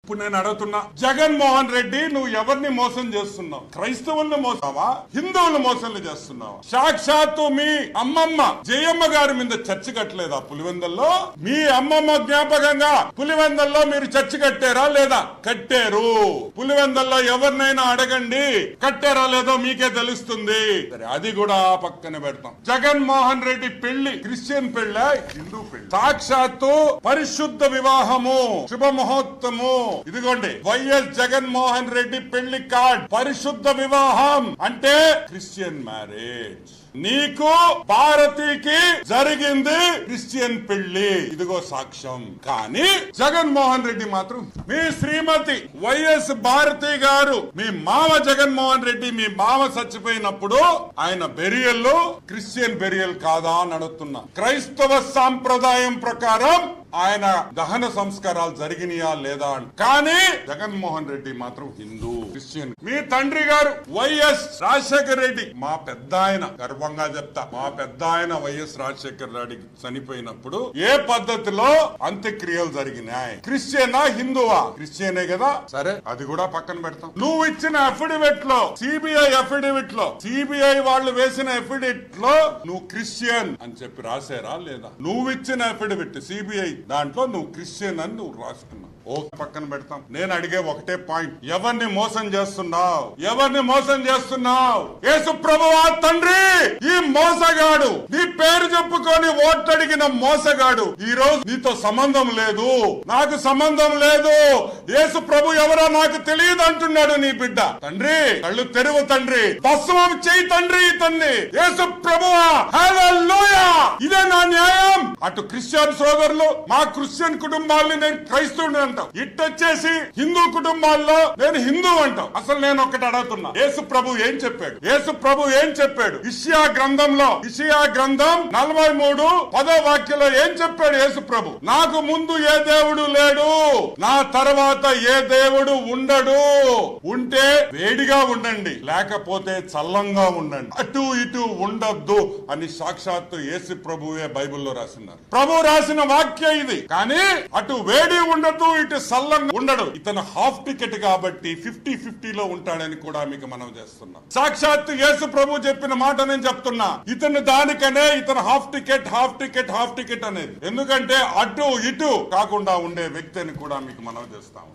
ఇప్పుడు నేను అడుగుతున్నా, జగన్మోహన్ రెడ్డి నువ్వు ఎవరిని మోసం చేస్తున్నావు? క్రైస్తవుల్ని మోసావా, హిందువులు మోసం చేస్తున్నావా? సాక్షాత్తు మీ అమ్మమ్మ జయమ్మ గారి మీద చర్చి కట్టలేదా పులివెందల్లో? మీ అమ్మమ్మ జ్ఞాపకంగా పులివెందల్లో మీరు చర్చి కట్టారా లేదా? కట్టారు. పులివెందల్లో ఎవరినైనా అడగండి, కట్టారా లేదో మీకే తెలుస్తుంది. సరే, అది కూడా పక్కన పెడతాం. జగన్మోహన్ రెడ్డి పెళ్లి క్రిస్టియన్ పెళ్ళ, హిందూ పెళ్లి. సాక్షాత్తు పరిశుద్ధ వివాహము, శుభముహూర్తము. ఇదిగోండి వైఎస్ జగన్మోహన్ రెడ్డి పెళ్లి కార్డ్. పరిశుద్ధ వివాహం అంటే క్రిస్టియన్ మ్యారేజ్. నీకు భారతికి జరిగింది క్రిస్టియన్ పెళ్లి, ఇదిగో సాక్ష్యం. కానీ జగన్మోహన్ రెడ్డి మాత్రం, మీ శ్రీమతి వైఎస్ భారతి గారు, మీ మామ జగన్మోహన్ రెడ్డి, మీ మామ చచ్చిపోయినప్పుడు ఆయన బెరియల్ క్రిస్టియన్ బెరియల్ కాదా అని అడుగుతున్నా. క్రైస్తవ సాంప్రదాయం ప్రకారం ఆయన దహన సంస్కారాలు జరిగినాయా లేదా అని. కానీ జగన్మోహన్ రెడ్డి మాత్రం హిందూ క్రిస్టియన్. మీ తండ్రి గారు వైఎస్ రాజశేఖర రెడ్డి, మా పెద్ద ఆయన, గర్వంగా చెప్తా, మా పెద్ద ఆయన వైఎస్ రాజశేఖర రెడ్డి చనిపోయినప్పుడు ఏ పద్ధతిలో అంత్యక్రియలు జరిగినాయి? క్రిస్టియనా హిందువా? క్రిస్టియనే కదా. సరే, అది కూడా పక్కన పెడతాం. నువ్వు ఇచ్చిన అఫిడవిట్ లో, సిబిఐ అఫిడవిట్ లో, సిబిఐ వాళ్ళు వేసిన అఫిడవిట్ లో నువ్వు క్రిస్టియన్ అని చెప్పి రాసారా లేదా? నువ్వు ఇచ్చిన అఫిడవిట్ సిబిఐ దాంట్లో నువ్వు క్రిస్టియన్ అని నువ్వు రాసుకున్నావు. ఓకే, పక్కన పెడతాం. నేను అడిగే ఒకటే పాయింట్, ఎవరిని మోసం చేస్తున్నావు? ఎవరిని మోసం చేస్తున్నావు? యేసు ప్రభువా తండ్రి, ఈ మోసగాడు, నీ పేరు చెప్పుకొని ఓటడిగిన మోసగాడు ఈ రోజు నీతో సంబంధం లేదు, నాకు సంబంధం లేదు, యేసు ప్రభు ఎవరో నాకు తెలియదు అంటున్నాడు నీ బిడ్డ. తండ్రి, కళ్ళు తెరువు తండ్రి, భస్మం చేయి తండ్రి ఇతన్ని. యేసు ప్రభువా, హల్లెలూయా. ఇదే నా న్యాయం. అటు క్రిస్టియన్ సోదరులు, మా క్రిస్టియన్ కుటుంబాలని నేను క్రైస్తవుడు అంటాం, ఇట్టొచ్చేసి హిందూ కుటుంబాల్లో నేను హిందూ అంటాం. అసలు నేను ఒకటి అడుగుతున్నా, యేసు ప్రభు ఏం చెప్పాడు? యేసు ప్రభు ఏం చెప్పాడు? ఇషియా గ్రంథంలో, ఇషియా గ్రంథం 43:10 వాక్యంలో ఏం చెప్పాడు యేసు ప్రభు? నాకు ముందు ఏ దేవుడు లేడు, నా తర్వాత ఏ దేవుడు ఉండడు. ఉంటే వేడిగా ఉండండి, లేకపోతే చల్లంగా ఉండండి, అటు ఇటు ఉండొద్దు అని సాక్షాత్తు యేసు ప్రభువే బైబిల్లో రాసినారు. ప్రభు రాసిన వాక్య ఇది. కానీ అటు వేడి ఉండదు, ఇటు సల్లంగా ఉండడు. ఇతను హాఫ్ టికెట్ కాబట్టి 50-50లో ఉంటాడని కూడా మీకు మనం చేస్తున్నాం. సాక్షాత్తు యేసు ప్రభు చెప్పిన మాట నేను చెప్తున్నా. ఇతను దానికనే ఇతను హాఫ్ టికెట్ అనేది. ఎందుకంటే అటు ఇటు కాకుండా ఉండే వ్యక్తి అని కూడా మీకు మనం చేస్తాం.